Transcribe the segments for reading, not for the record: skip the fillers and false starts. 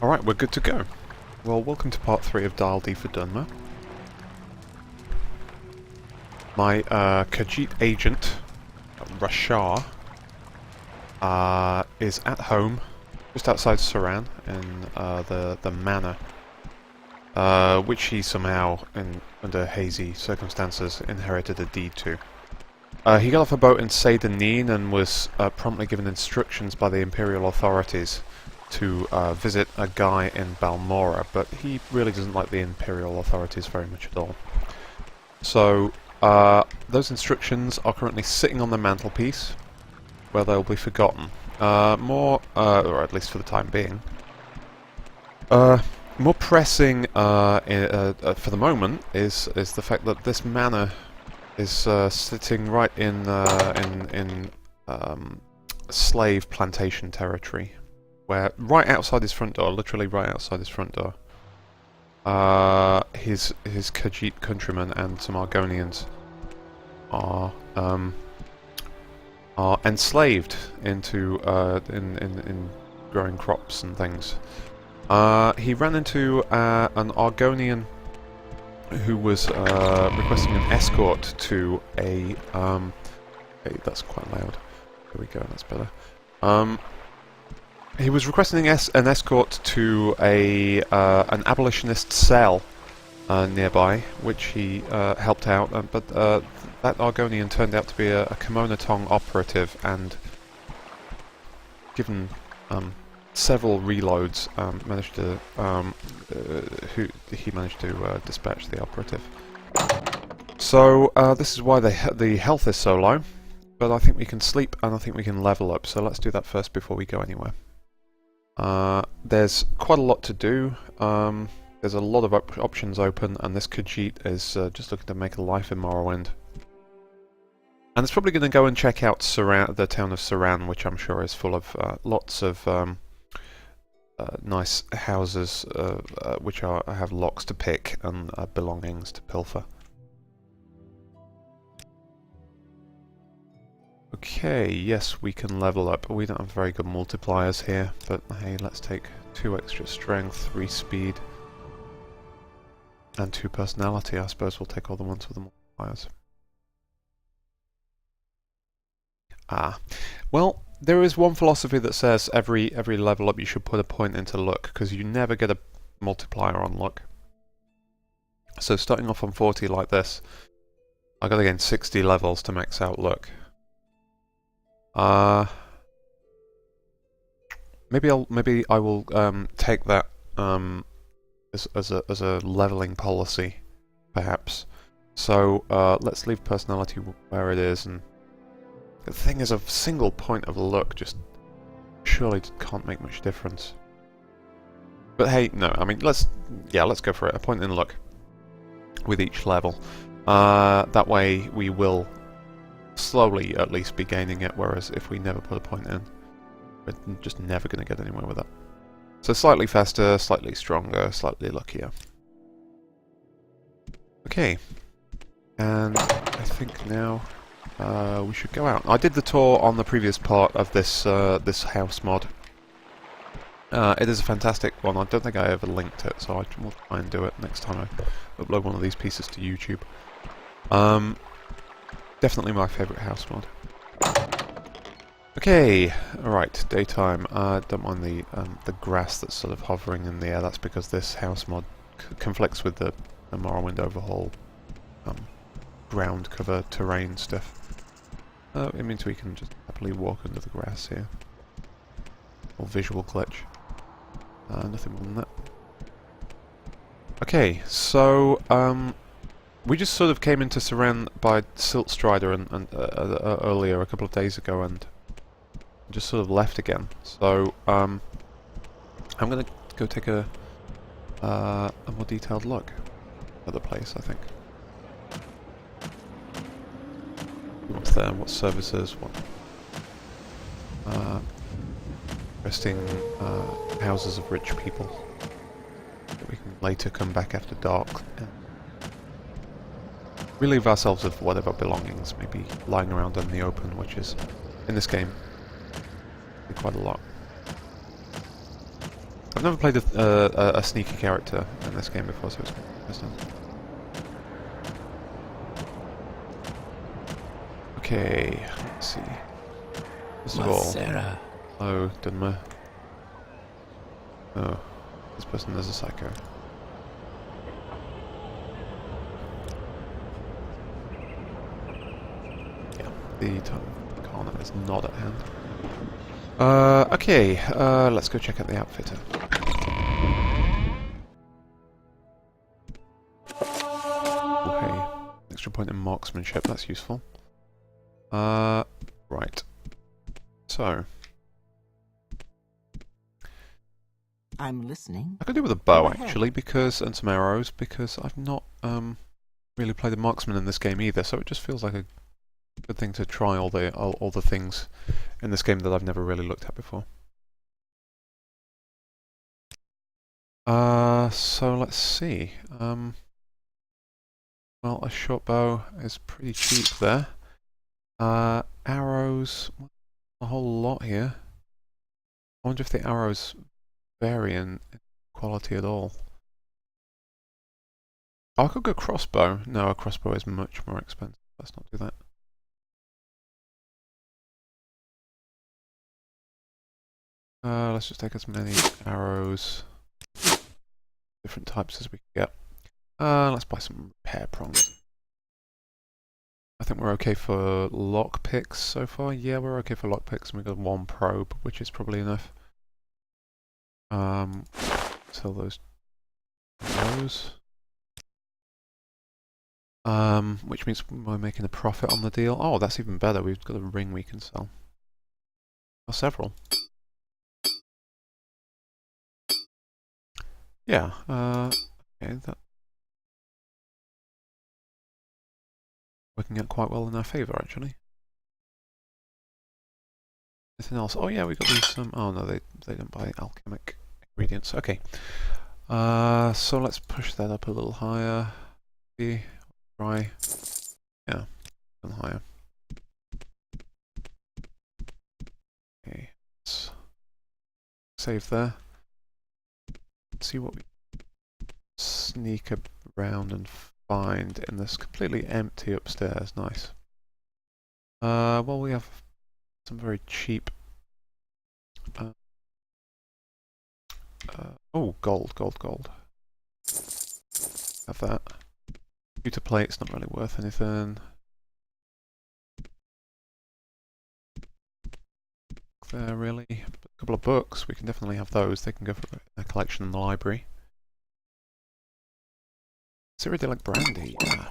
Alright, we're good to go. Well, welcome to part 3 of Dial D for Dunmer. My Khajiit agent, Rashar, is at home, just outside Saran, in the manor, which he somehow, under hazy circumstances, inherited a deed to. He got off a boat in Seydanin and was promptly given instructions by the Imperial authorities to visit a guy in Balmora, but he really doesn't like the Imperial authorities very much at all. So, those instructions are currently sitting on the mantelpiece, where they'll be forgotten. Or at least for the time being. More pressing for the moment is the fact that this manor is sitting right in slave plantation territory, where right outside his front door, literally right outside his front door, his Khajiit countrymen and some Argonians are enslaved into in growing crops and things. He ran into an Argonian who was requesting an escort to a hey, that's quite loud. There we go, that's better. He was requesting an escort to an abolitionist cell nearby, which he helped out, but that Argonian turned out to be a Kimono-Tong operative, and given several reloads, managed to dispatch the operative. So this is why the health is so low, but I think we can sleep and I think we can level up. So let's do that first before we go anywhere. There's quite a lot to do. There's a lot of options open, and this Khajiit is just looking to make a life in Morrowind. And it's probably going to go and check out the town of Saran, which I'm sure is full of lots of nice houses which have locks to pick and belongings to pilfer. Okay, yes, we can level up. We don't have very good multipliers here, but hey, let's take 2 extra strength, 3 speed, and 2 personality. I suppose we'll take all the ones with the multipliers. Well, there is one philosophy that says every level up you should put a point into luck, because you never get a multiplier on luck. So starting off on 40 like this, I gotta gain 60 levels to max out luck. Maybe I will take that as a leveling policy, perhaps. So let's leave personality where it is, and the thing is, a single point of luck just surely can't make much difference. But hey, no, I mean, let's go for it. A point in luck with each level. That way we will slowly at least be gaining it, whereas if we never put a point in, we're just never going to get anywhere with it. So slightly faster, slightly stronger, slightly luckier. Okay, and I think now we should go out. I did the tour on the previous part of this this house mod. It is a fantastic one. I don't think I ever linked it, so I will try and do it next time I upload one of these pieces to YouTube. Definitely my favourite house mod. Okay, alright, daytime. Don't mind the grass that's sort of hovering in the air. That's because this house mod conflicts with the Morrowind overhaul ground cover terrain stuff. It means we can just happily walk under the grass here. Or visual glitch. Nothing more than that. Okay, so we just sort of came into Saran by Siltstrider and earlier, a couple of days ago, and just sort of left again. So I'm gonna go take a more detailed look at the place, I think. What's there? What services? What interesting houses of rich people that we can later come back after dark and relieve ourselves of whatever belongings may be lying around in the open, which is, in this game, quite a lot. I've never played a sneaky character in this game before, so it's interesting. Okay, let's see. First of all, Sarah. hello, Dunmer. Oh, this person is a psycho. Yeah, the corner is not at hand. Okay, let's go check out the outfitter. Okay, extra point in marksmanship, that's useful. Right. So, I'm listening. I could do with a bow actually, and some arrows, because I've not really played a marksman in this game either, so it just feels like a good thing to try all the things in this game that I've never really looked at before. So let's see. Well, a short bow is pretty cheap there. Arrows, a whole lot here. I wonder if the arrows vary in quality at all. Oh, I could go crossbow. No, a crossbow is much more expensive. Let's not do that. Let's just take as many arrows, different types as we can get. Let's buy some repair prongs. I think we're okay for lockpicks so far. Yeah, we're okay for lockpicks, and we got one probe, which is probably enough. Sell those. Which means we're making a profit on the deal. Oh, that's even better. We've got a ring we can sell. Or several. Yeah, okay, that working out quite well in our favour, actually. Anything else? Oh yeah, we got these, oh no, they don't buy alchemic ingredients. Okay. So let's push that up a little higher. Try. Yeah, a little higher. Okay, let's save there. Let's see what we sneak around and find in this completely empty upstairs. Nice. Well, we have some very cheap. Oh, gold. Have that. Computer plate's not really worth anything. There, really. A couple of books, we can definitely have those. They can go for a collection in the library. Cyrodiilic brandy. Yeah.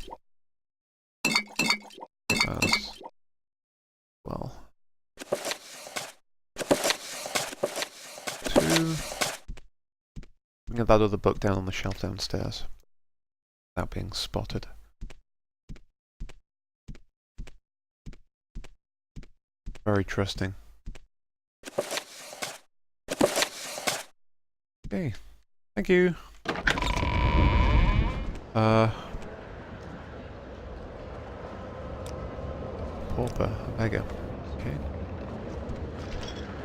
Well. 2. We can get that other book down on the shelf downstairs without being spotted. Very trusting. Okay, thank you. Pauper, a beggar. Okay.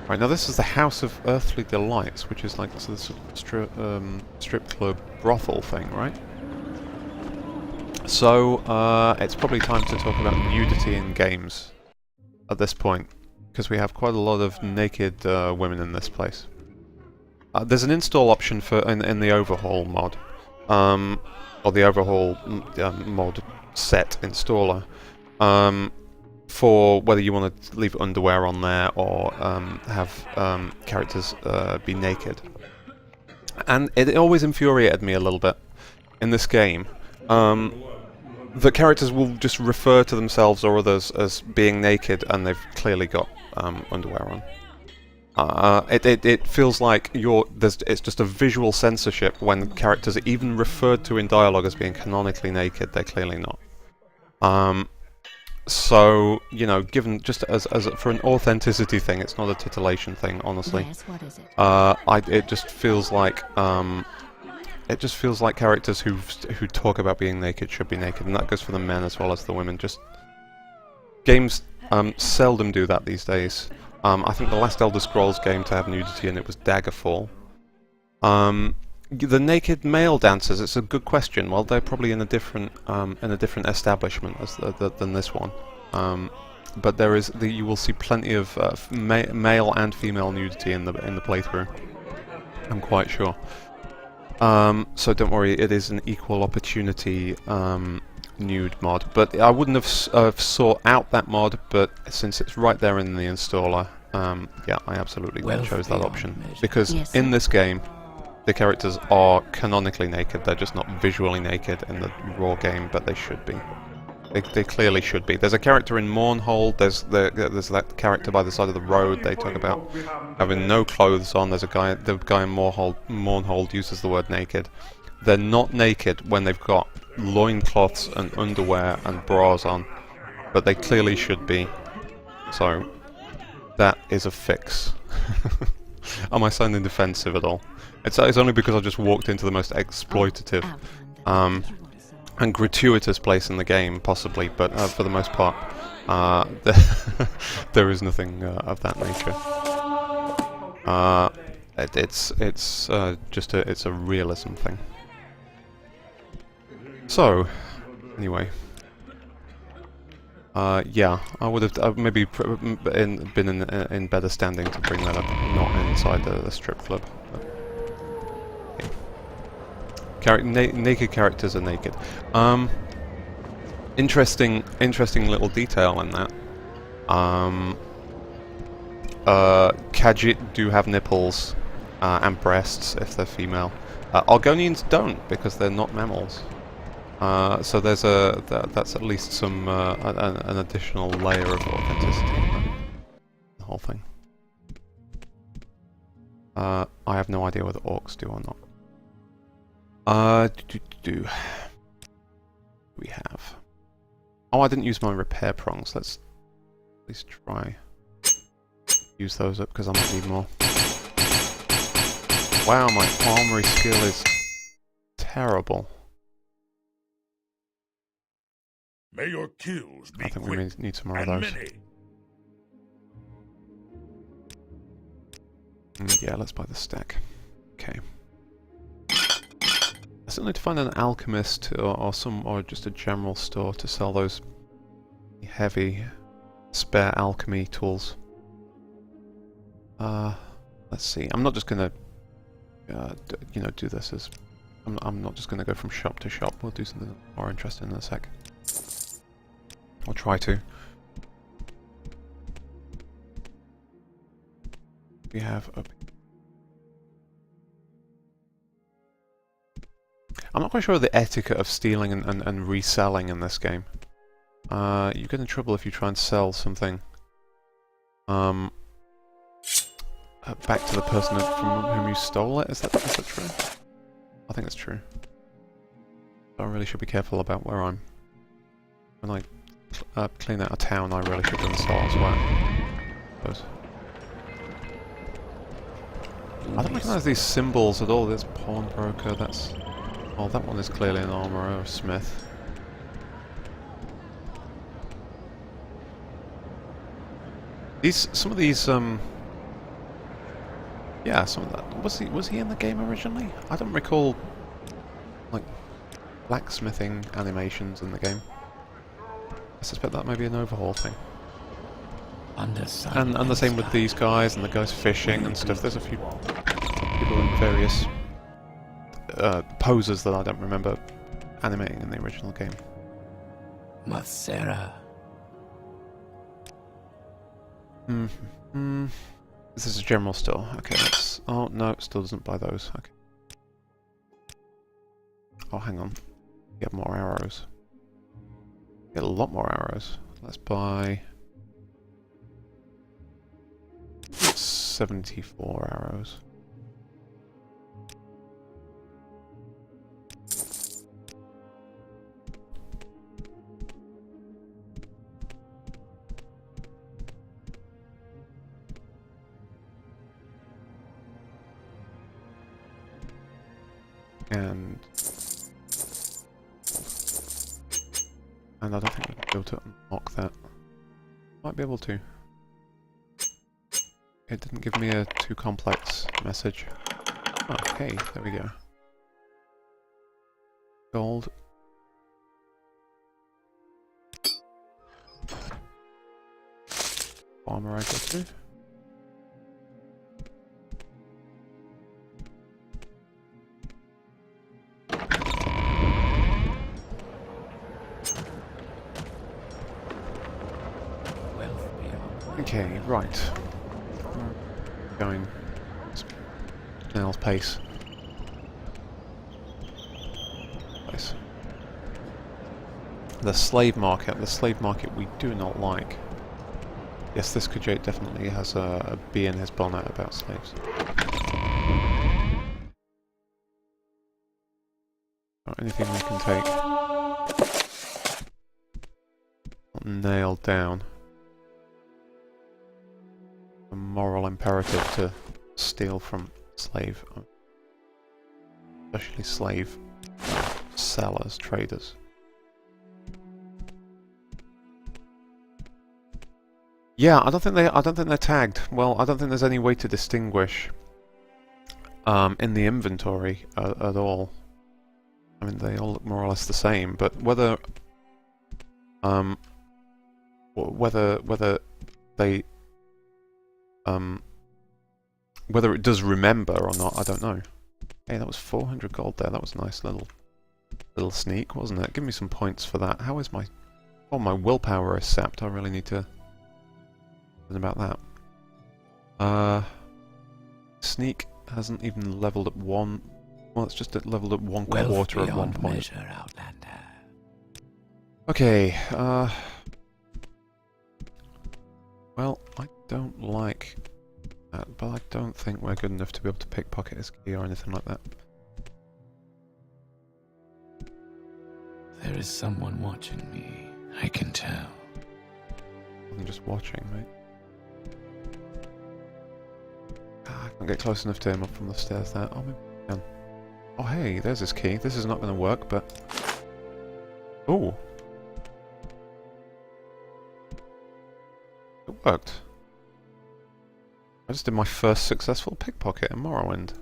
Right, now this is the House of Earthly Delights, which is like this sort of strip club brothel thing, right? So, it's probably time to talk about nudity in games at this point, because we have quite a lot of naked women in this place. There's an install option for in the overhaul mod, or the overhaul mod set installer, for whether you want to leave underwear on there or have characters be naked. And it always infuriated me a little bit in this game. The characters will just refer to themselves or others as being naked, and they've clearly got underwear on. It feels like it's just a visual censorship when characters are even referred to in dialogue as being canonically naked. They're clearly not. So, you know, given just as for an authenticity thing, it's not a titillation thing, honestly. Yes, what is it? It just feels like characters who talk about being naked should be naked, and that goes for the men as well as the women. Just games seldom do that these days. I think the last Elder Scrolls game to have nudity in it was Daggerfall. The naked male dancers. It's a good question. Well, they're probably in a different establishment than this one. But there is you will see plenty of male and female nudity in the playthrough. I'm quite sure. So don't worry, it is an equal opportunity nude mod. But I wouldn't have sought out that mod, but since it's right there in the installer, yeah, I absolutely chose that option. Because Yes, in this game, the characters are canonically naked. They're just not visually naked in the raw game, but they should be. They clearly should be. There's a character in Mournhold. There's that character by the side of the road. They talk about having no clothes on. There's a guy. The guy in Mournhold uses the word naked. They're not naked when they've got loincloths and underwear and bras on, but they clearly should be. So that is a fix. Am I sounding defensive at all? It's only because I just walked into the most exploitative and gratuitous place in the game, possibly, but for the most part, there is nothing of that nature. It's a realism thing. So, anyway, yeah, I would have maybe been in better standing to bring that up, not inside the strip club. Naked characters are naked. Interesting little detail in that. Khajiit do have nipples and breasts if they're female. Argonians don't, because they're not mammals. So there's that's at least some an additional layer of authenticity in the whole thing. I have no idea whether orcs do or not. Do we have? Oh, I didn't use my repair prongs. Let's at least try use those up because I might need more. Wow, my armory skill is terrible. May your kills be I think quick we need some more of and those. many. Yeah, let's buy the stack. Okay. I still need to find an alchemist or just a general store to sell those heavy spare alchemy tools. Let's see. I'm not just gonna do this as I'm not just gonna go from shop to shop. We'll do something more interesting in a sec. I'll try to. We have up. I'm not quite sure of the etiquette of stealing and reselling in this game. You get in trouble if you try and sell something back to the person from whom you stole it. Is that true? I think it's true. I really should be careful about where I'm. When I clean out a town, I really should install as well. I don't recognise these symbols at all. There's pawnbroker. That's. Oh, that one is clearly an armourer or a smith. Some of these, yeah, some of that. Was he in the game originally? I don't recall, like, blacksmithing animations in the game. I suspect that may be an overhaul thing. And the same with these guys and the guys fishing and stuff. There's a few people in various poses that I don't remember animating in the original game. Masera. This is a general store. Okay, let's... Oh, no, it still doesn't buy those. Okay. Oh, hang on. Get more arrows. Get a lot more arrows. Let's buy... 74 arrows. And I don't think we'll be able to unlock that. Might be able to. It didn't give me a too complex message. Oh, hey, there we go. Gold. Farmer I go to. Okay, right. Going snail's pace. Nice. The slave market. The slave market we do not like. Yes, this Kujate definitely has a bee in his bonnet about slaves. Anything we can take. Nailed down. A moral imperative to steal from slave, especially slave sellers, traders. Yeah, I don't think they're tagged. Well, I don't think there's any way to distinguish in the inventory at all. I mean, they all look more or less the same, but whether they whether it does remember or not, I don't know. Hey, that was 400 gold there. That was a nice little sneak, wasn't it? Give me some points for that. How is my... Oh, my willpower is sapped. I really need to... learn about that. Sneak hasn't even leveled up one... Well, it's just leveled up 1/4 at 1 point. Measure, Outlander. Okay, well, I don't like that, but I don't think we're good enough to be able to pickpocket his key or anything like that. There is someone watching me. I can tell. I'm just watching, mate. I can't get close enough to him up from the stairs there. Oh, maybe I can. Oh, hey, there's his key. This is not going to work, but... Ooh. It worked. I just did my first successful pickpocket in Morrowind.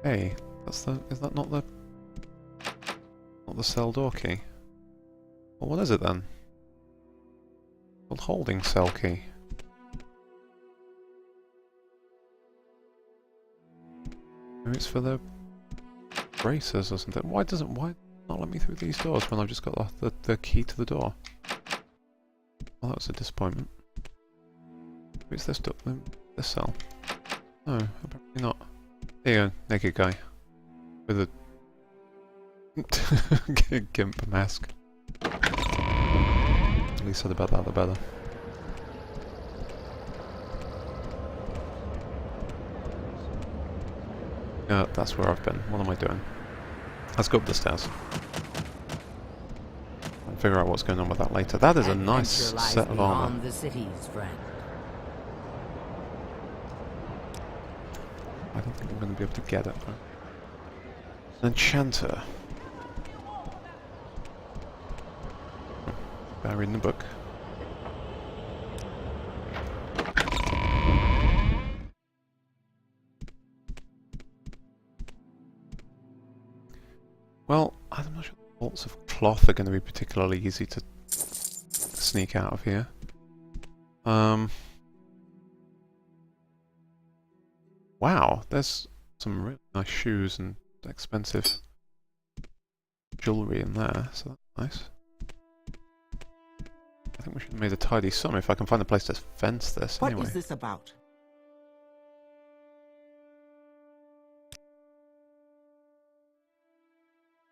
Hey, that's the... Is that not the... Not the cell door key? Well, what is it then? Called holding cell key. Maybe it's for the bracers or something. Why not let me through these doors when I've just got the key to the door? Well, that was a disappointment. Who's this this cell? No, apparently not. There you go, naked guy. With a gimp mask. The least said about that, the better. Yeah, that's where I've been. What am I doing? Let's go up the stairs. I'll figure out what's going on with that later. That is a nice set of armor. The cities, friend. I don't think I'm going to be able to get it. An enchanter. Better reading the book. Well, I'm not sure the bolts of cloth are going to be particularly easy to sneak out of here. Wow, there's some really nice shoes and expensive jewellery in there, so that's nice. I think we should have made a tidy sum if I can find a place to fence this What anyway. is this about?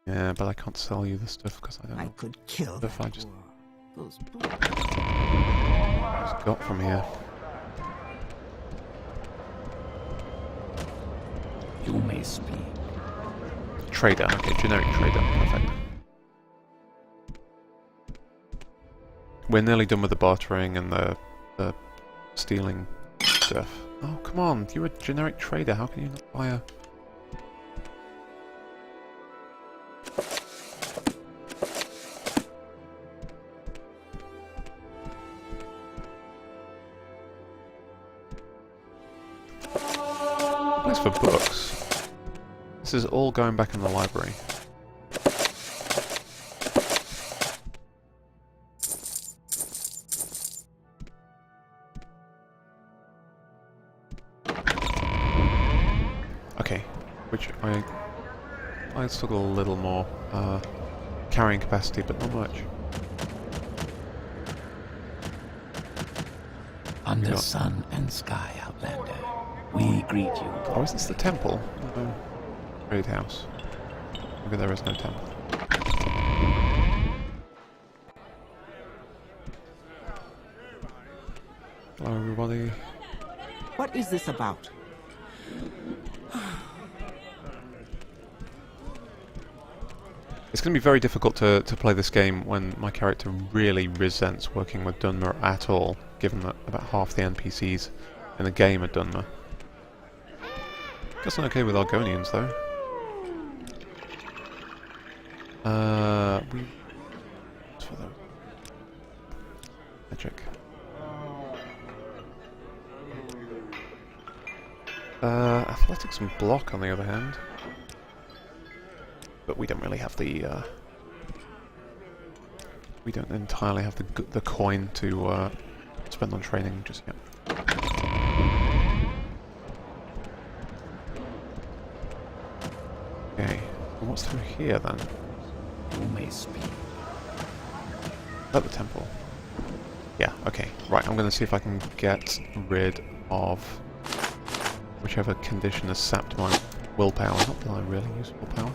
Yeah, but I can't sell you the stuff because I don't I know could kill if I that just war. Those got from here. You may speak. Trader, okay, generic trader, perfect. We're nearly done with the bartering and the stealing stuff. Oh, come on, you're a generic trader, how can you not buy a... as for books, this is all going back in the library. Okay, which I still got a little more carrying capacity, but not much. Under sun and sky, Outlander, we greet you. Oh, is this the temple? No. Trade house. Maybe there is no temple. Hello, everybody. What is this about? It's going to be very difficult to play this game when my character really resents working with Dunmer at all, given that about half the NPCs in the game are Dunmer. Guess I'm okay with Argonians, though. What's for those? Magic. Athletics and block, on the other hand. But we don't really have the. We don't entirely have the coin to spend on training just yet. Okay, and what's through here then? You may speak. At the temple. Yeah. Okay. Right. I'm going to see if I can get rid of whichever condition has sapped my willpower. Not that I really use willpower.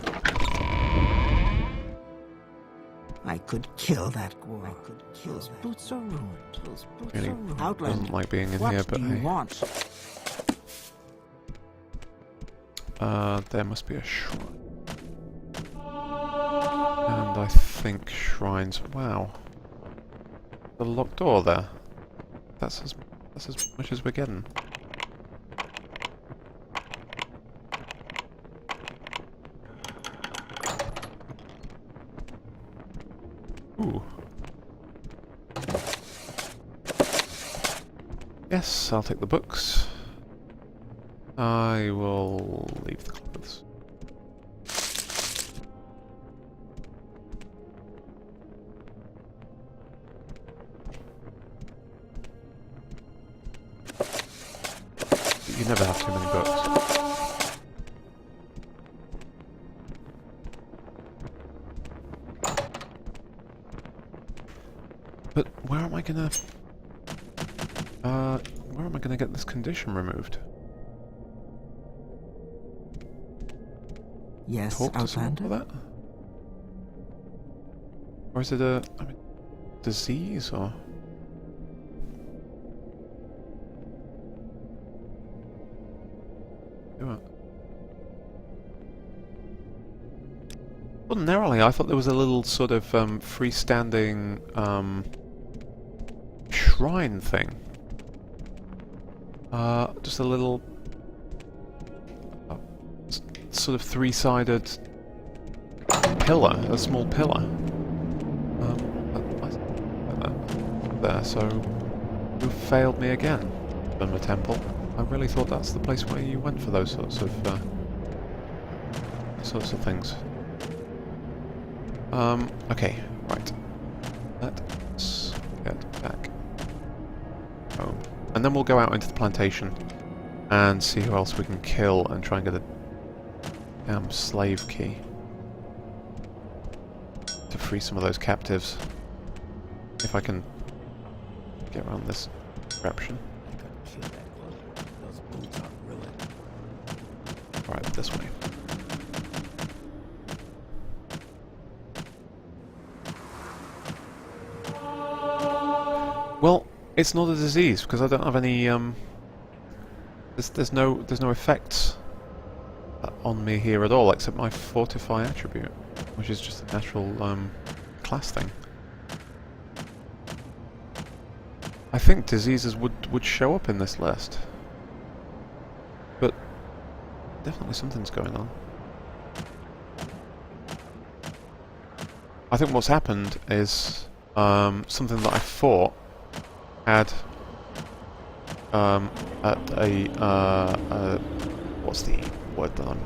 I could kill that girl. I could kill. Those boots are ruined. Those boots Really are ruined. doesn't Outlander, like being in what here, but do you hey. want? There must be a shrine. And I think shrines. Wow. The locked door there. That's as much as we're getting. Ooh. Yes, I'll take the books. I will leave the clothes. You never have too many books. But where am I gonna get this condition removed? Yes, Talk to someone Outlander. for that? Or is it a disease or? Do it. Ordinarily, I thought there was a little sort of freestanding shrine thing. Just a little sort of three-sided pillar, a small pillar. There, so you failed me again, Dunmer Temple. I really thought that's the place where you went for those sorts of things. Okay, right. Let's get back home. And then we'll go out into the plantation and see who else we can kill and try and get a damn slave key to free some of those captives. If I can get around this corruption. Alright, this way. Well, it's not a disease because I don't have any there's no effects on me here at all except my fortify attribute, which is just a natural class thing. I think diseases would show up in this list, but definitely something's going on. I think what's happened is something that I fought had at a what's the word that I'm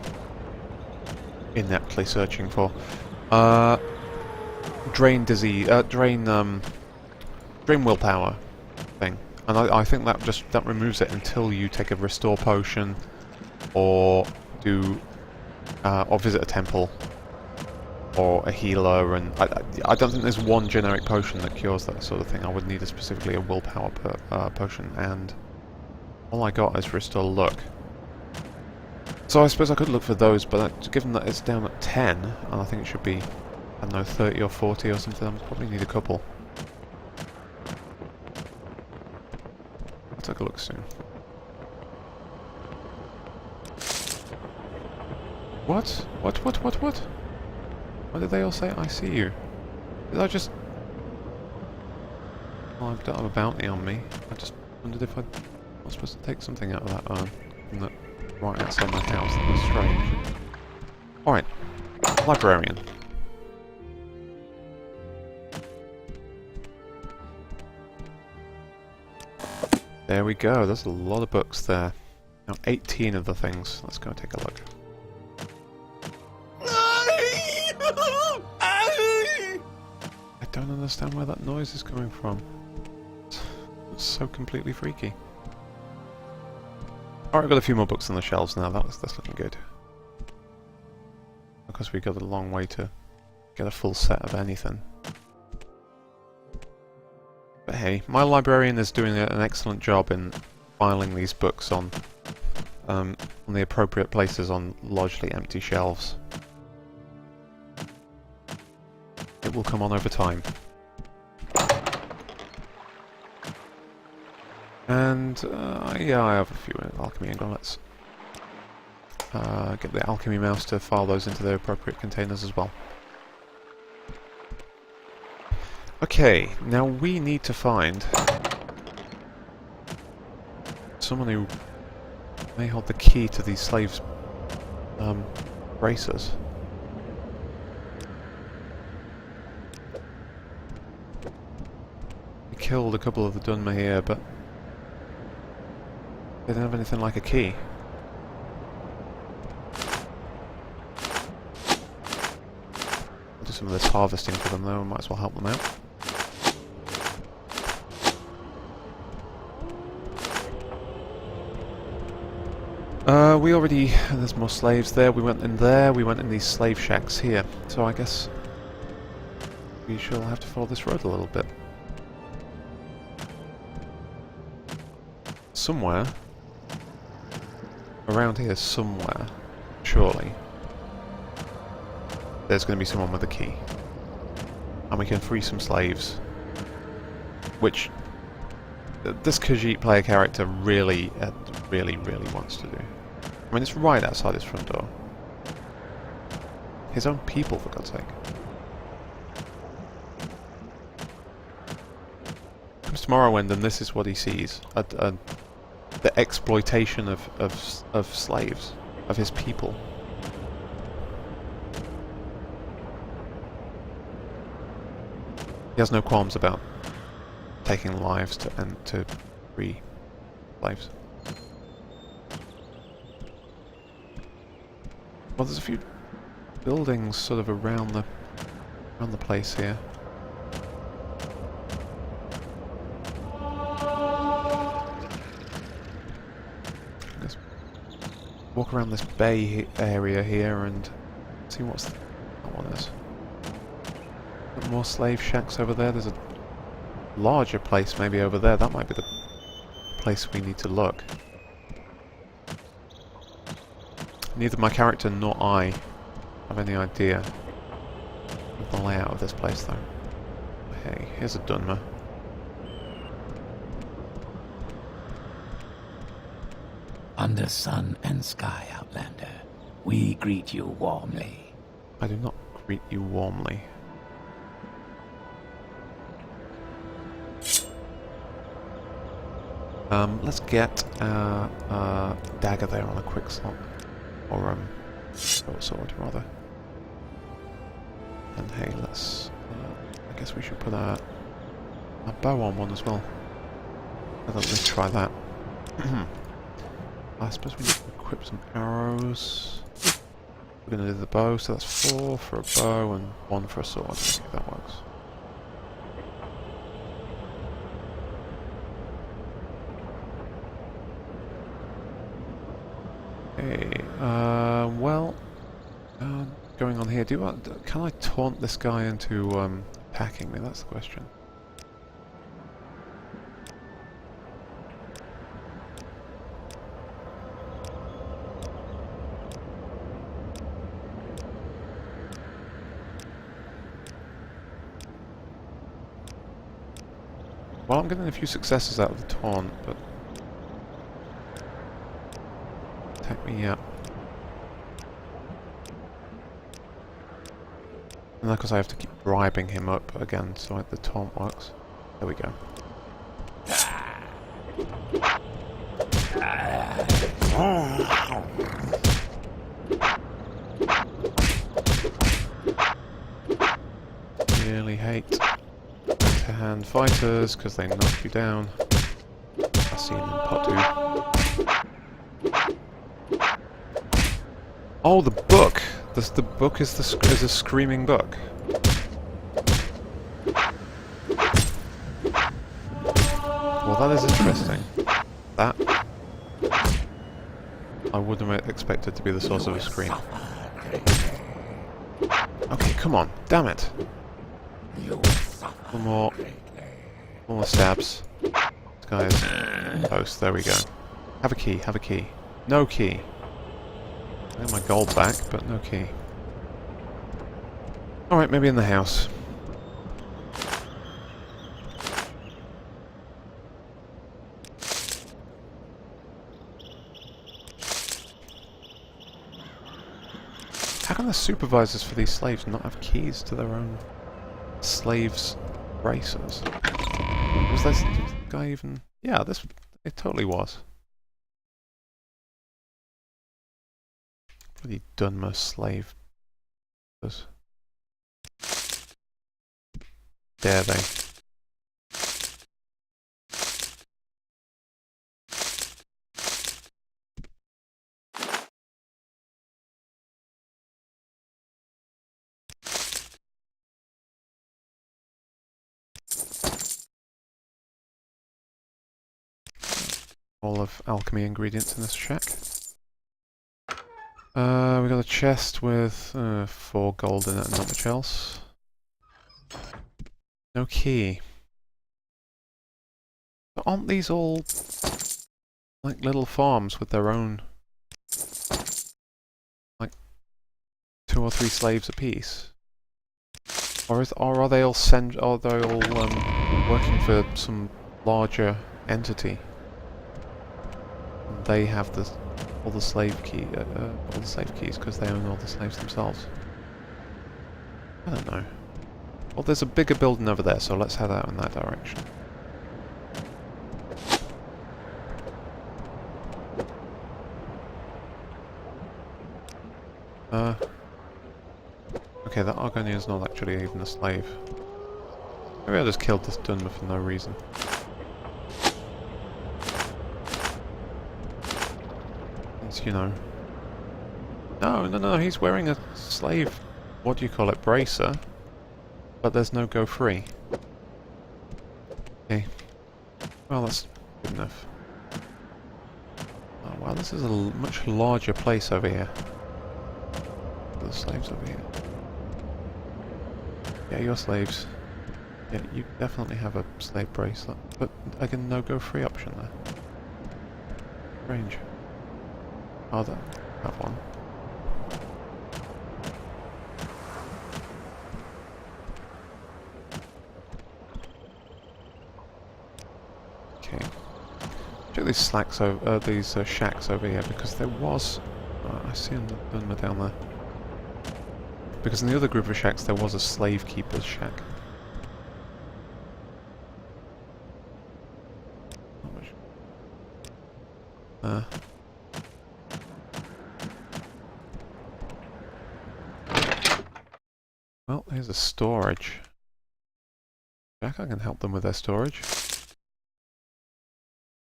ineptly searching for? Drain disease, drain willpower thing. And I think that removes it until you take a restore potion or do or visit a temple or a healer, and I don't think there's one generic potion that cures that sort of thing. I would need specifically a willpower potion, and all I got is restore luck. So I suppose I could look for those, but given that it's down at 10, and I think it should be, I don't know, 30 or 40 or something, I'll probably need a couple. I'll take a look soon. What? What? Why did they all say, I see you? Did I just... Oh, I don't have a bounty on me. I just wondered if I was supposed to take something out of that urn. From that right outside my house. That was strange. Alright. Librarian. There we go. There's a lot of books there. Now 18 of the things. Let's go take a look. I don't understand where that noise is coming from. It's so completely freaky. Alright, I've got a few more books on the shelves now. That's looking good. Because we got a long way to get a full set of anything. But hey, my librarian is doing an excellent job in filing these books on the appropriate places on largely empty shelves. It will come on over time. And yeah, I have a few alchemy. Hang on, let's get the alchemy mouse to file those into their appropriate containers as well. Okay, now we need to find someone who may hold the key to these slaves' bracers. We killed a couple of the Dunmer here, but they didn't have anything like a key. I'll do some of this harvesting for them though, I might as well help them out. We already... there's more slaves there, we went in there, we went in these slave shacks here, so I guess we shall have to follow this road a little bit. Somewhere around here, somewhere, surely, there's going to be someone with a key. And we can free some slaves. Which this Khajiit player character really wants to do. I mean, it's right outside his front door. His own people, for God's sake. Comes to Morrowind and this is what he sees. The exploitation of slaves, of his people. He has no qualms about taking lives to free slaves. Well, there's a few buildings sort of around the place here. Let's walk around this bay area here and see what's that one is. More slave shacks over there. There's a larger place maybe over there. That might be the place we need to look. Neither my character nor I have any idea of the layout of this place though. Hey, here's a Dunmer. Under sun and sky, Outlander, we greet you warmly. I do not greet you warmly. Let's get a dagger there on a quick slot. Or, short sword, rather. And hey, let's... I guess we should put a bow on one as well. Let's at least try that. I suppose we need to equip some arrows. We're going to do the bow, so that's 4 for a bow and 1 for a sword. Okay, that works. Okay, going on here, can I taunt this guy into attacking me? That's the question. Well, I'm getting a few successes out of the taunt, but attack me up. And of course I have to keep bribing him up again, so the taunt works. There we go. Really hate hand fighters because they knock you down. I see him in part 2. Oh, the book! The book is a screaming book. Well, that is interesting. That I wouldn't have expected to be the source of a scream. Okay, come on, damn it! One more stabs. This guy is close. There we go. Have a key. Have a key. No key. I got my gold back, but no key. Alright, maybe in the house. How can the supervisors for these slaves not have keys to their own slaves' braces? Was this guy even... Yeah, it totally was. Bloody Dunmer slave. Dare they? All of alchemy ingredients in this shack. We got a chest with 4 gold in it and not much else. No key. But aren't these all like little farms with their own, like 2 or 3 slaves apiece? Or are they all working for some larger entity? And they have all the slave keys because they own all the slaves themselves. I don't know. Well, there's a bigger building over there, so let's head out in that direction. Okay, that Argonian's not actually even a slave. Maybe I just killed this Dunmer for no reason. It's, you know... No, he's wearing a slave... What do you call it? Bracer. But there's no go free. Okay. Well, that's good enough. Oh, wow, this is a much larger place over here. The slaves over here. Yeah, you're slaves. Yeah, you definitely have a slave bracelet. But again, no go free option there. Strange. Oh, that one. Okay. Check these shacks over here because there was. I see a Dunmer down there. Because in the other group of shacks there was a slave keeper's shack. Well, here's a storage. Jack, I can help them with their storage.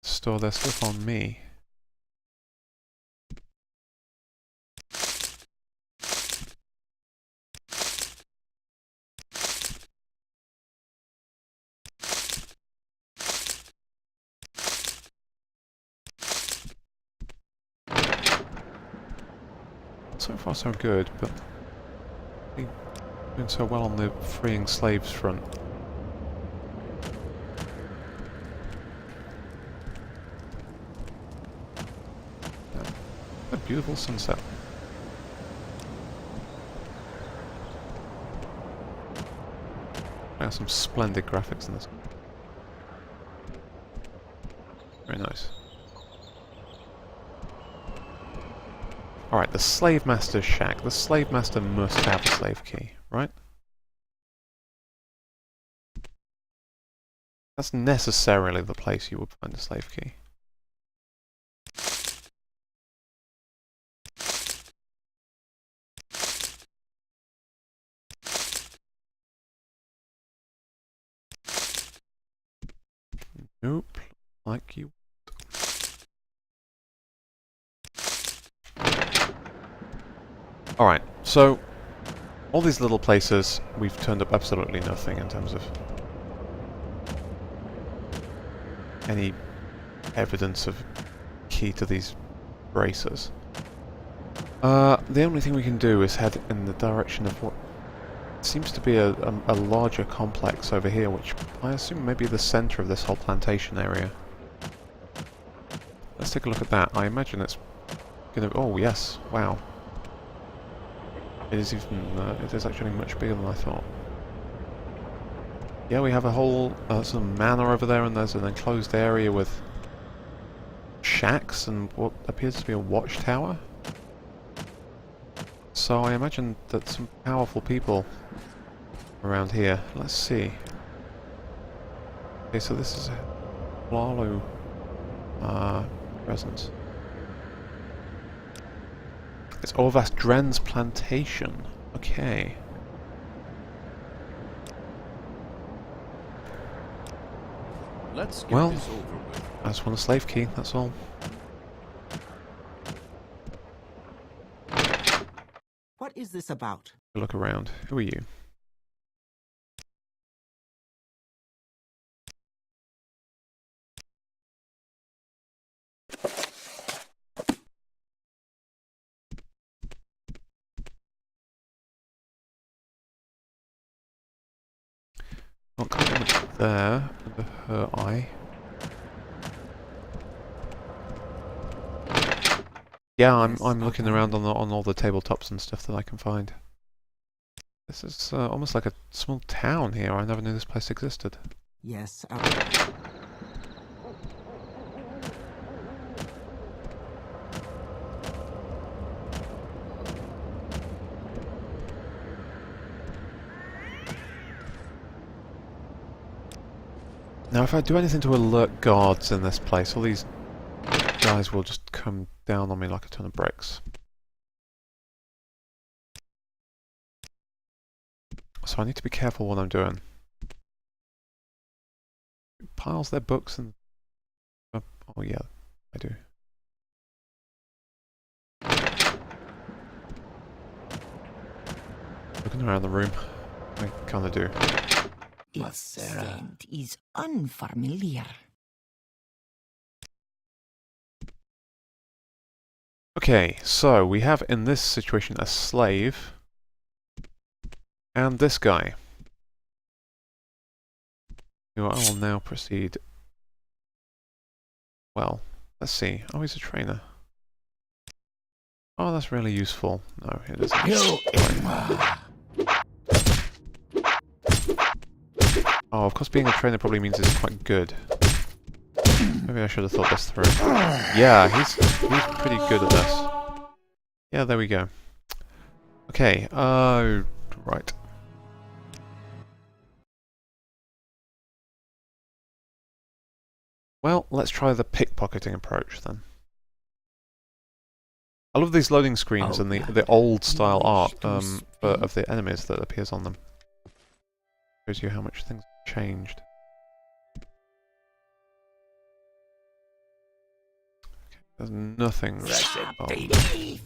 Store their stuff on me. so far so good, but he's doing so well on the freeing slaves front. A beautiful sunset. I have some splendid graphics in this. Very nice. Alright, the slave master's shack. The slave master must have a slave key, right? That's necessarily the place you would find a slave key. Nope, like you. Alright, so all these little places, we've turned up absolutely nothing in terms of any evidence of key to these bracers. The only thing we can do is head in the direction of what seems to be a larger complex over here, which I assume may be the centre of this whole plantation area. Let's take a look at that. I imagine it's gonna... Oh yes, wow. It is even... it is actually much bigger than I thought. Yeah, we have a whole sort of manor over there, and there's an enclosed area with shacks and what appears to be a watchtower. So I imagine that some powerful people around here. Let's see. Okay, so this is a Lalu presence. It's Orvas Dren's plantation. Okay. Let's get Well, this over with. I just want a slave key, that's all. What is this about? Look around. Who are you? Not much there under her eye. Yeah, I'm looking around on all the tabletops and stuff that I can find. This is almost like a small town here. I never knew this place existed. Yes, Now, if I do anything to alert guards in this place, all these guys will just come down on me like a ton of bricks. So I need to be careful what I'm doing. Piles their books and... oh yeah, I do. Looking around the room, I kinda do. its scent is unfamiliar. Okay, so we have in this situation a slave and this guy, who I will now proceed. Well, let's see. Oh, he's a trainer. Oh, that's really useful. No, it isn't. Oh, of course being a trainer probably means it's quite good. Maybe I should have thought this through. Yeah, he's pretty good at this. Yeah, there we go. Okay, right. Well, let's try the pickpocketing approach then. I love these loading screens and the old style art of the enemies that appears on them. Shows you how much things have changed. Okay, there's nothing.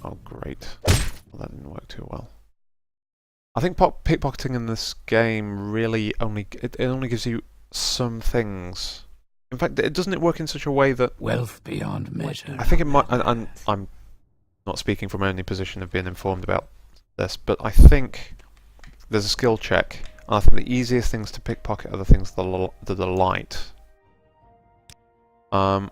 Oh, great. Well, that didn't work too well. I think pickpocketing in this game really only gives you some things. In fact, doesn't it work in such a way that Wealth beyond measure. I think it might. And I'm not speaking from any position of being informed about this, but I think there's a skill check, and I think the easiest things to pickpocket are the things that are light. And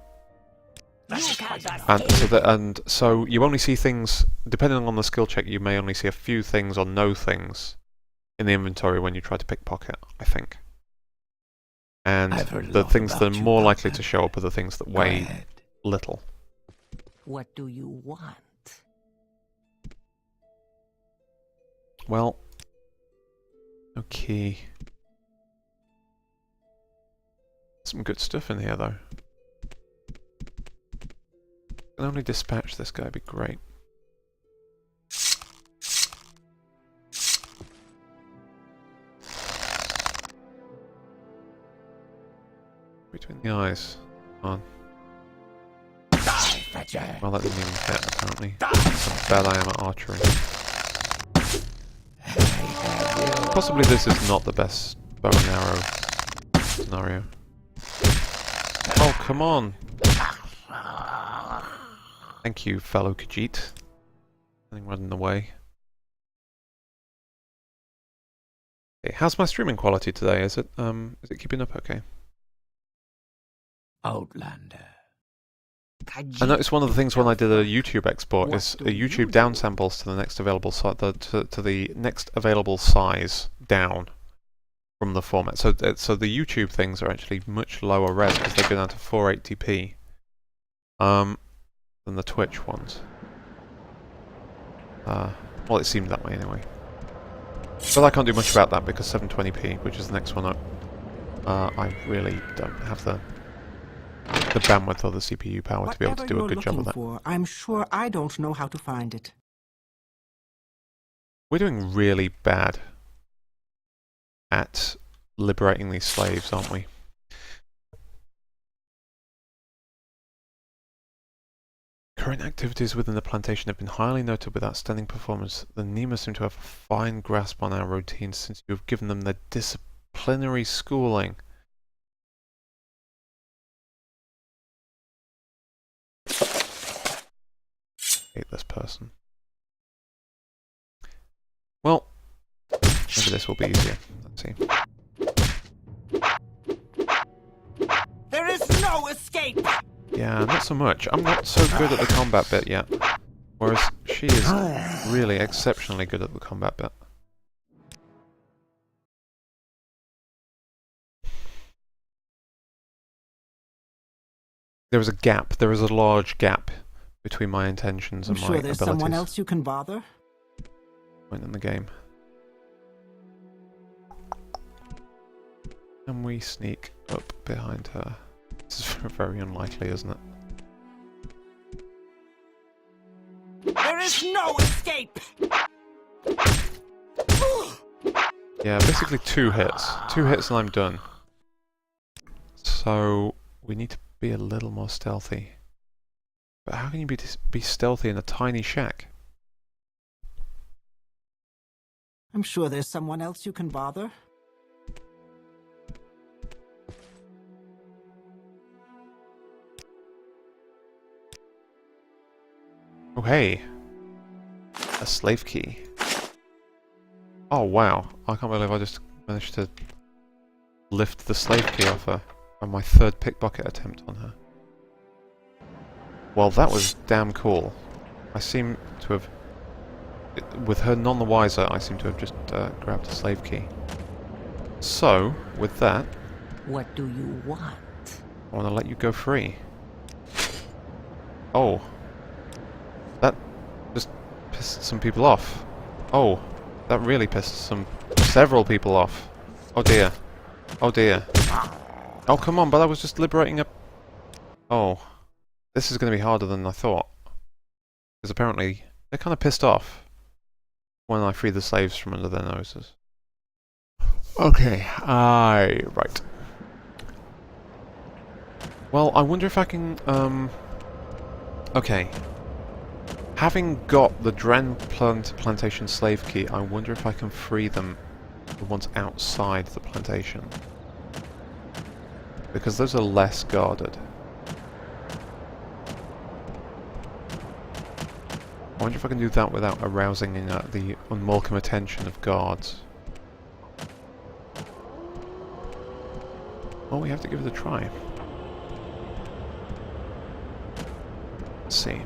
so you only see things, depending on the skill check, you may only see a few things or no things in the inventory when you try to pickpocket, I think. And the things that are more likely to show up are the things that weigh little. What do you want? Well, okay. Some good stuff in here, though. Can only dispatch this guy, be great. Between the eyes. Come on. Well, that didn't even hit, apparently. That's how bad I am at archery. Possibly this is not the best bow and arrow scenario. Oh, come on! Thank you, fellow Khajiit. Getting right in the way. Okay, how's my streaming quality today? Is it keeping up okay? Outlander. I noticed one of the things when I did a YouTube export is a YouTube downsamples to the next available to the next available size down from the format. So the YouTube things are actually much lower res because they go down to 480p than the Twitch ones. Well, it seemed that way anyway. But I can't do much about that because 720p, which is the next one up, I really don't have the bandwidth or the CPU power to be able to do a good job of that. I'm sure I don't know how to find it. We're doing really bad at liberating these slaves, aren't we? Current activities within the plantation have been highly noted with outstanding performance. The Nema seem to have a fine grasp on our routines since you have given them their disciplinary schooling. Hate this person. Well, maybe this will be easier. Let's see. There is no escape! Yeah, not so much. I'm not so good at the combat bit yet. Whereas she is really exceptionally good at the combat bit. There is a gap. There is a large gap between my intentions and my abilities. I'm sure there's someone else you can bother. Point in the game. And we sneak up behind her. This is very unlikely, isn't it? There is no escape! Yeah, basically 2 hits. 2 hits and I'm done. So we need to be a little more stealthy. But how can you be stealthy in a tiny shack? I'm sure there's someone else you can bother. Oh hey! A slave key. Oh wow, I can't believe I just managed to lift the slave key off her on my 3rd pickpocket attempt on her. Well, that was damn cool. I seem to have... With her none the wiser, I seem to have just grabbed a slave key. So, with that... What do you want? I want to let you go free. Oh. That just pissed some people off. Oh. That really pissed several people off. Oh dear. Oh dear. Oh come on, but I was just liberating a... Oh. This is going to be harder than I thought. Because apparently, they're kind of pissed off when I free the slaves from under their noses. Okay, right. Well, I wonder if I can, okay. Having got the Dren Plantation slave key, I wonder if I can free them, the ones outside the plantation. Because those are less guarded. I wonder if I can do that without arousing the unwelcome attention of guards. Oh, we have to give it a try. Let's see.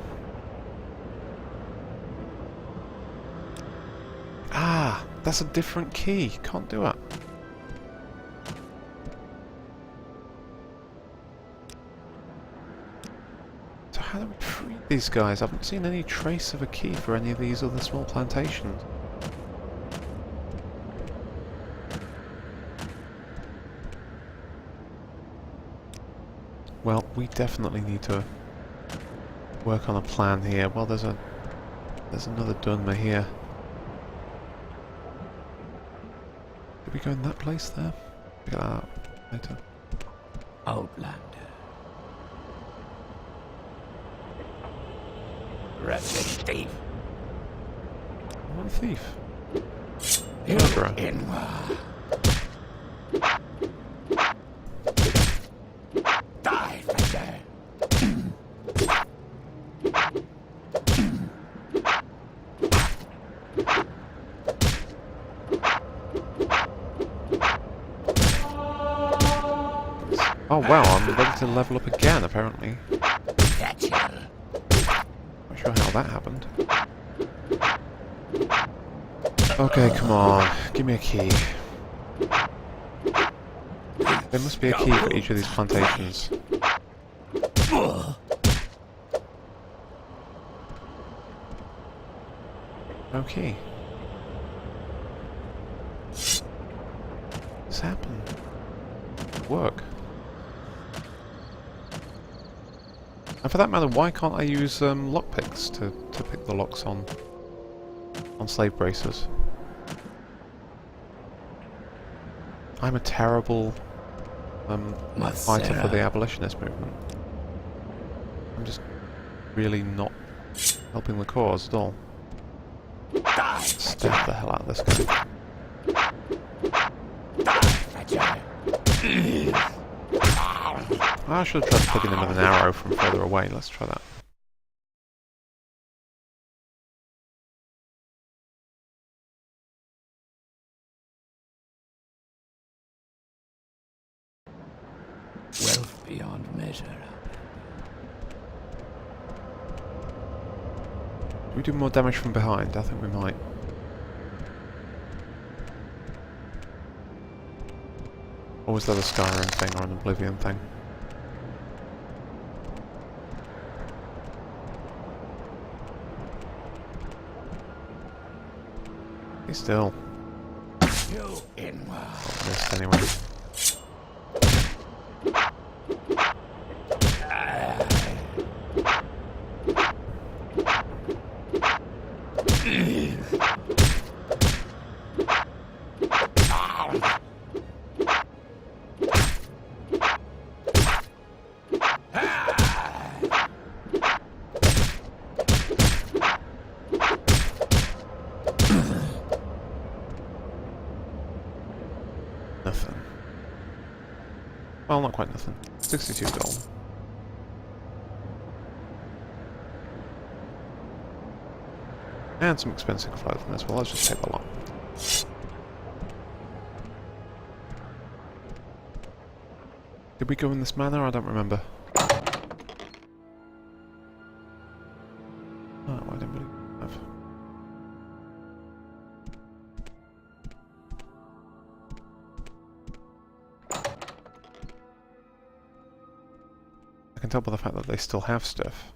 Ah, that's a different key. Can't do it. So how do we free these guys? I haven't seen any trace of a key for any of these other small plantations. Well, we definitely need to work on a plan here. Well, there's another Dunmer here. Did we go in that place there? Look at that later. Outlander. Wretched thief. What a thief. You Murderer. Inwa. Die, Fetcher. Oh wow, I'm ready to level up again apparently. Fetcher. Not sure how that happened. Okay, come on. Give me a key. There must be a key for each of these plantations. No key. What's happened? Work. And for that matter, why can't I use lockpicks to pick the locks on slave bracers? I'm a terrible fighter for the abolitionist movement. I'm just really not helping the cause at all. Stab the hell out of this guy. I should have tried plugging him with an arrow from further away. Let's try that. Wealth beyond measure. Do we do more damage from behind? I think we might. Or was that a Skyrim thing or an Oblivion thing? Stay still. You Inwa. Missed anyway. Nothing. Well, not quite nothing. 62 gold. And some expensive clothing as well. Let's just take the lot. Did we go in this manner? I don't remember. Oh, I don't believe we have. I can tell by the fact that they still have stuff.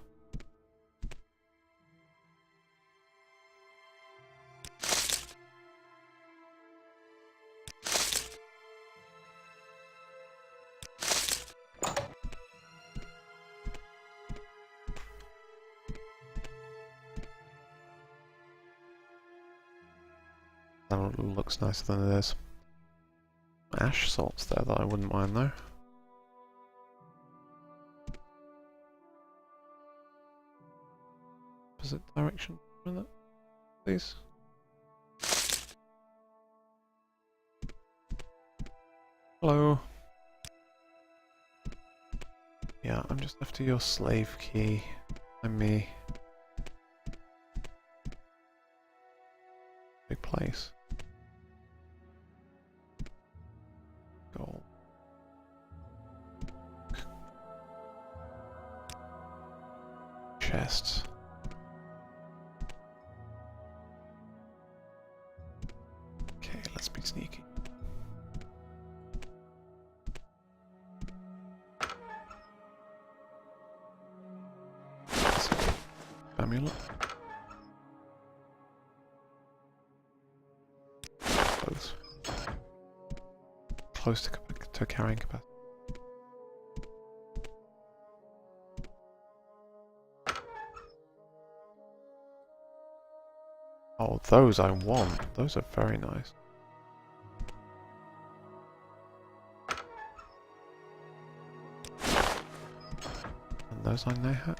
That looks nicer than it is. Ash salts there that I wouldn't mind though. Opposite direction, please. Hello. Yeah, I'm just after your slave key. And me. Big place. Gold. Chests. Okay, let's be sneaky. Amulet. Close. Close to carrying capacity. Oh, those I want. Those are very nice. And those I now have.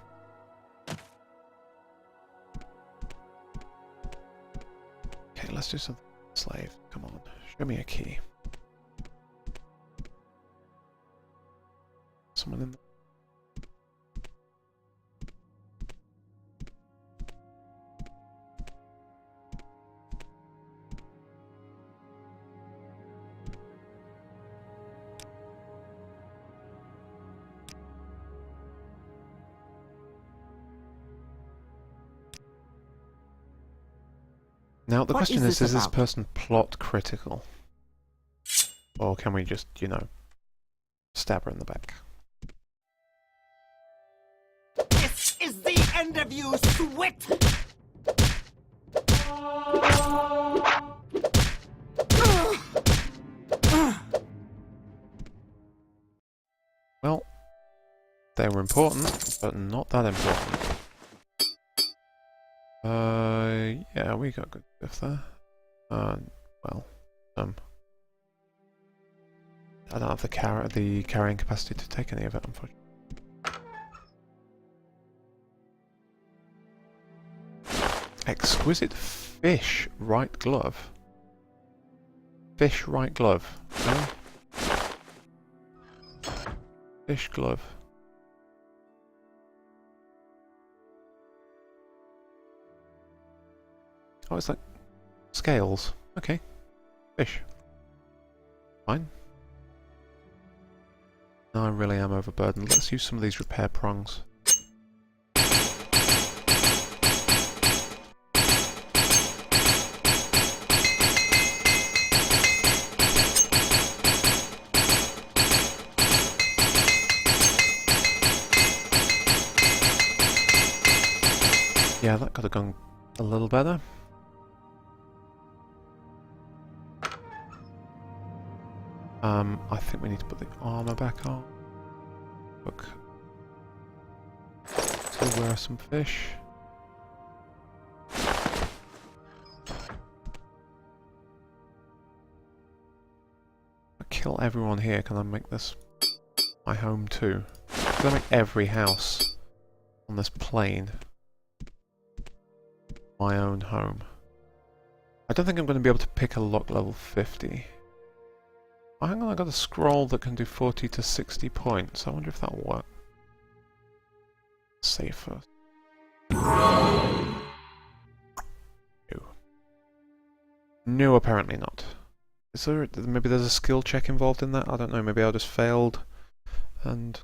Okay, let's do something. Slave, come on. Show me a key. Someone in there. Now the question is this person plot critical? Or can we just, you know, stab her in the back? This is the end of you, Swit! Well, they were important, but not that important. Yeah, we got good stuff there. Well, I don't have the carrying capacity to take any of it, unfortunately. Exquisite fish right glove. Fish right glove. No? Fish glove. Oh, it's like scales. Okay. Fish. Fine. Now I really am overburdened. Let's use some of these repair prongs. Yeah, that could have gone a little better. I think we need to put the armor back on. Look. So where are some fish? I kill everyone here. Can I make this my home too? Can I make every house on this plane my own home? I don't think I'm going to be able to pick a lock level 50. Oh, hang on, I got a scroll that can do 40 to 60 points. I wonder if that'll work. Save first. No. No, apparently not. Is there maybe there's a skill check involved in that? I don't know. Maybe I just failed, and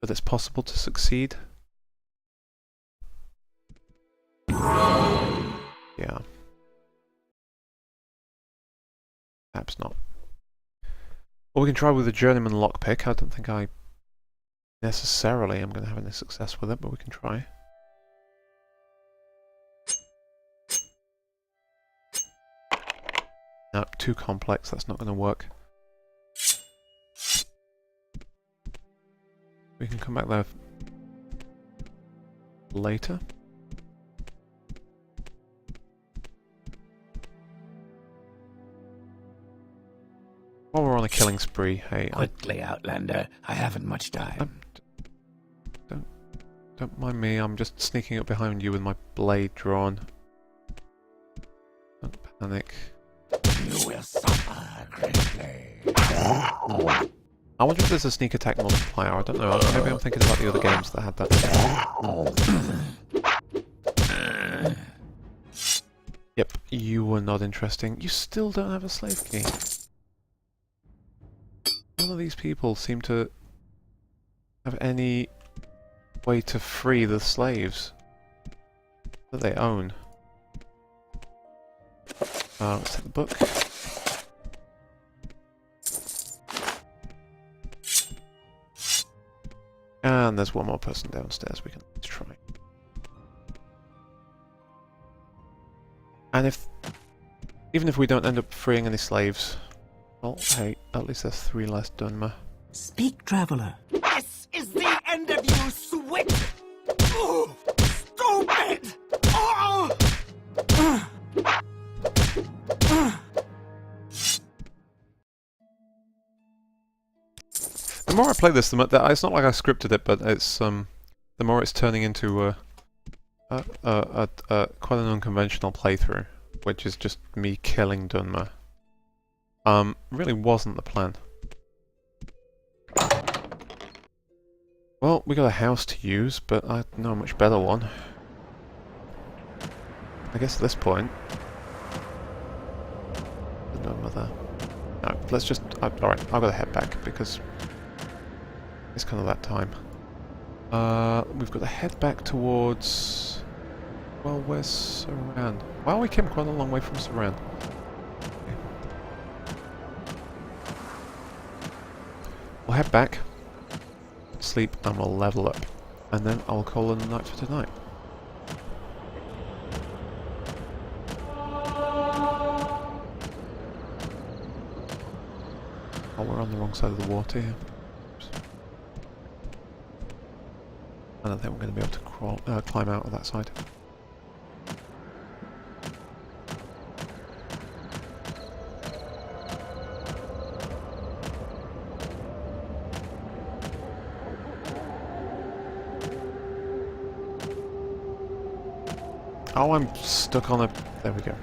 but it's possible to succeed. Yeah. Perhaps not. Well, we can try with the journeyman lockpick. I don't think I necessarily am going to have any success with it, but we can try. No, too complex. That's not going to work. We can come back there later. While we're on a killing spree, hey... Quickly, Outlander. I haven't much time. Don't mind me, I'm just sneaking up behind you with my blade drawn. Don't panic. You will suffer greatly. I wonder if there's a sneak attack multiplier, I don't know. Maybe I'm thinking about the other games that had that. Yep, You were not interesting. You still don't have a slave key. None of these people seem to have any way to free the slaves that they own. Let's take the book. And there's one more person downstairs we can try. And even if we don't end up freeing any slaves, well, hey, at least there's 3 less Dunmer. Speak, traveler. This is the end of you, switch! Oh, stupid! Oh! The more I play this, it's not like I scripted it, but it's the more it's turning into quite an unconventional playthrough, which is just me killing Dunmer. Really wasn't the plan. Well, we got a house to use, but I know a much better one. I guess at this point, the Dunmer there. No, let's just. Alright, I've got to head back because it's kind of that time. We've got to head back towards... Well, where's Saran? Well, we came quite a long way from Saran. Okay. We'll head back, sleep, and we'll level up. And then I'll call it a night for tonight. Oh, we're on the wrong side of the water here. I don't think we're going to be able to climb out of that side. Oh, I'm stuck on a... There we go.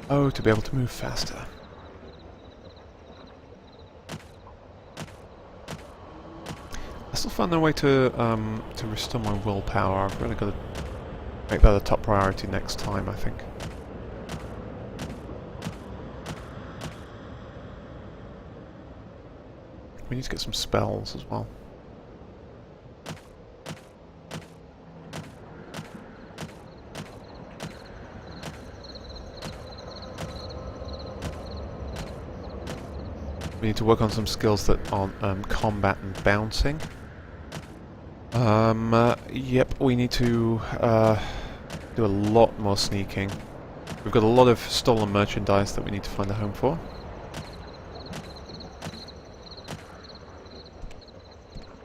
Oh, to be able to move faster. I still found no way to restore my willpower. I've really got to make that a top priority next time, I think. We need to get some spells as well. We need to work on some skills that aren't combat and bouncing. Yep, we need to do a lot more sneaking. We've got a lot of stolen merchandise that we need to find a home for.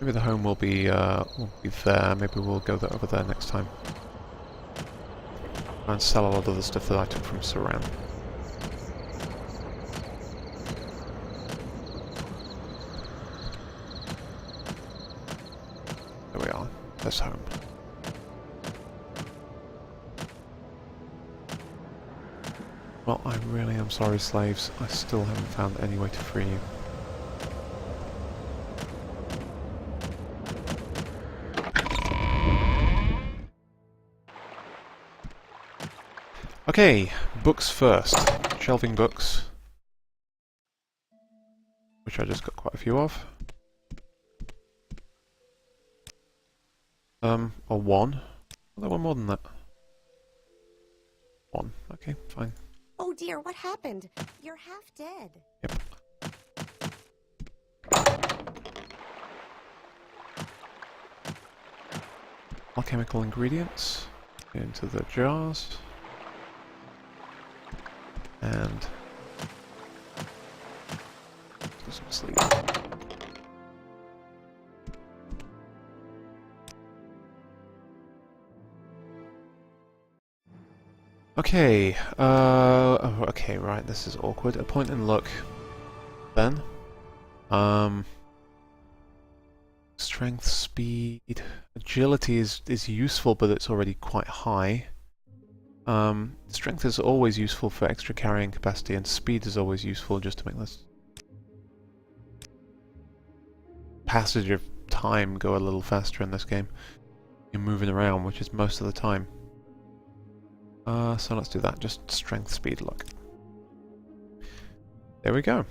Maybe the home will be there. Maybe we'll go over there next time. And sell a lot of the stuff that I took from Saran. There we are. There's home. Well, I really am sorry, slaves. I still haven't found any way to free you. Okay, books first. Shelving books. Which I just got quite a few of. Or one. Oh, there were more than that. One. Okay, fine. Oh dear, what happened? You're half dead. Yep. Alchemical ingredients into the jars. And go some sleep. Okay, okay, right, this is awkward. A point in luck, then. Strength, speed, agility is useful, but it's already quite high. Strength is always useful for extra carrying capacity, and speed is always useful just to make this passage of time go a little faster in this game. You're moving around, which is most of the time. So let's do that. Just strength, speed, luck. There we go.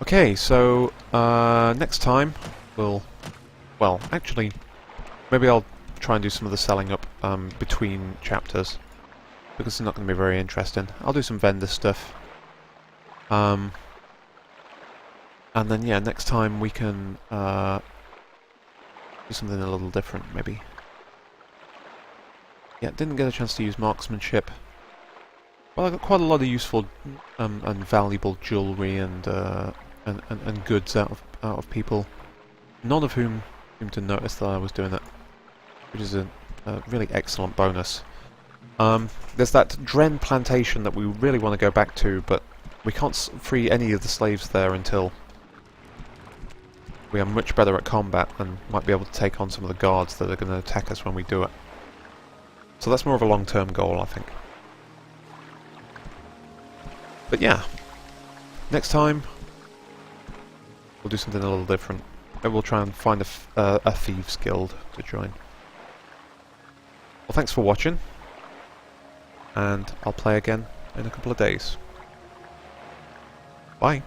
Okay, so next time we'll... Well, actually, maybe I'll try and do some of the selling up between chapters, because it's not going to be very interesting. I'll do some vendor stuff. And then, yeah, next time we can do something a little different, maybe. Yeah, didn't get a chance to use marksmanship. Well, I got quite a lot of useful and valuable jewellery and goods out of people, none of whom seemed to notice that I was doing it, which is a really excellent bonus. There's that Dren plantation that we really want to go back to, but we can't free any of the slaves there until we are much better at combat and might be able to take on some of the guards that are going to attack us when we do it. So that's more of a long-term goal, I think. But yeah, next time we'll do something a little different. Maybe we'll try and find a thieves guild to join. Well, thanks for watching, and I'll play again in a couple of days. Bye.